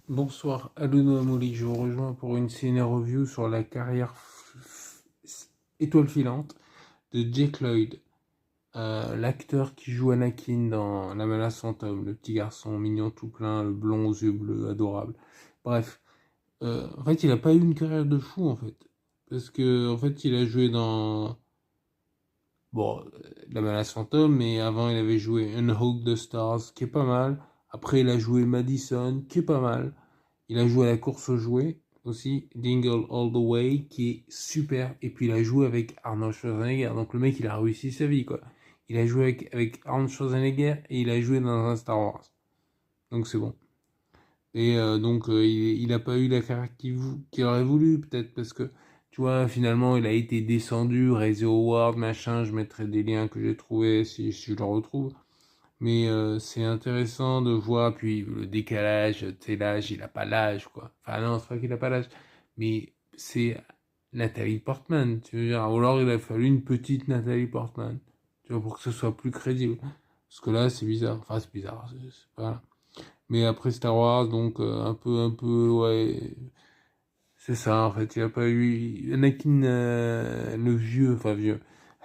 Bonsoir, Aluno Amouli, je vous rejoins pour une ciné-review sur la carrière étoile filante de Jake Lloyd, l'acteur qui joue Anakin dans La menace fantôme, le petit garçon mignon tout plein, le blond aux yeux bleus, adorable. Bref, en fait, il a pas eu une carrière de fou en fait, parce que en fait, il a joué dans La menace fantôme, mais avant, il avait joué Unhook the Stars, qui est pas mal. Après, il a joué Madison, qui est pas mal. Il a joué à la course aux jouets aussi, Dingle All the Way, qui est super. Et puis il a joué avec Arnold Schwarzenegger. Donc le mec, il a réussi sa vie, quoi. Il a joué avec Arnold Schwarzenegger et il a joué dans un Star Wars. Donc c'est bon. Et il a pas eu la carrière qu'il aurait voulu, peut-être, parce que, tu vois, finalement, il a été descendu, Razzie Award, machin. Je mettrai des liens que j'ai trouvés si je le retrouve. Mais c'est intéressant de voir, puis le décalage, tu sais, l'âge, il a pas l'âge, quoi. Enfin non, c'est pas qu'il a pas l'âge, mais c'est Nathalie Portman, tu veux dire. Ou alors il a fallu une petite Nathalie Portman, tu vois, pour que ce soit plus crédible. Parce que là, c'est bizarre. Enfin, c'est bizarre, c'est pas... Mais après Star Wars, donc ouais, c'est ça, en fait. Il a pas eu... Anakin, le vieux, enfin vieux,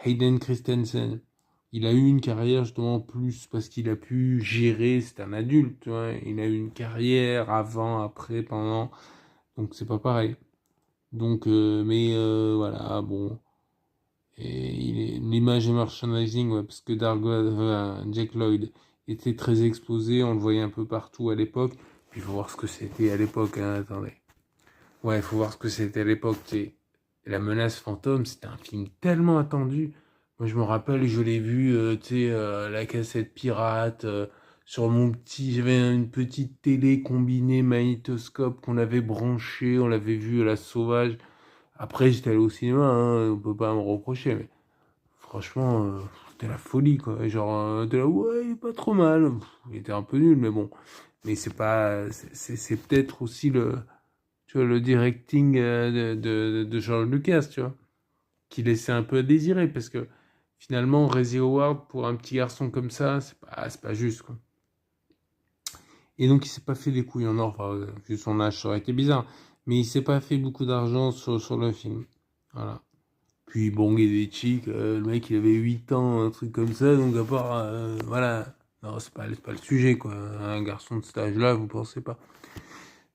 Hayden Christensen, il a eu une carrière justement plus parce qu'il a pu gérer, c'est un adulte, tu vois. Il a eu une carrière avant, après, pendant, donc c'est pas pareil. Donc, voilà, bon. Et l'image et merchandising, ouais, parce que Jack Lloyd était très exposé, on le voyait un peu partout à l'époque. Puis il faut voir ce que c'était à l'époque, hein, attendez. Ouais, il faut voir ce que c'était à l'époque, tu sais. La menace fantôme, c'était un film tellement attendu. Moi, je me rappelle, je l'ai vu, tu sais, la cassette pirate, sur mon petit... J'avais une petite télé combinée magnétoscope qu'on avait branchée, on l'avait vu à la sauvage. Après, j'étais allé au cinéma, hein, on peut pas me reprocher, mais franchement, c'était la folie, quoi. Et genre, t'es là, ouais, il est pas trop mal. Il était un peu nul, mais bon. Mais c'est pas... C'est peut-être aussi tu vois, le directing de George Lucas, tu vois, qui laissait un peu à désirer, parce que finalement, Razzie Howard, pour un petit garçon comme ça, c'est pas juste, quoi. Et donc, il s'est pas fait des couilles en or, enfin, vu son âge, ça aurait été bizarre, mais il s'est pas fait beaucoup d'argent sur le film. Voilà. Puis, bon, Chic, le mec, il avait 8 ans, un truc comme ça, donc à part, voilà. Non, c'est pas le sujet, quoi. Un garçon de cet âge-là, vous pensez pas.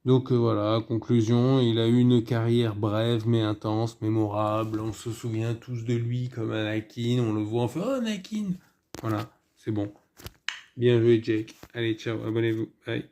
Donc voilà, conclusion, il a eu une carrière brève mais intense, mémorable. On se souvient tous de lui comme Anakin, on le voit, on fait oh Anakin. Voilà, c'est bon. Bien joué Jake. Allez, ciao, abonnez-vous. Bye.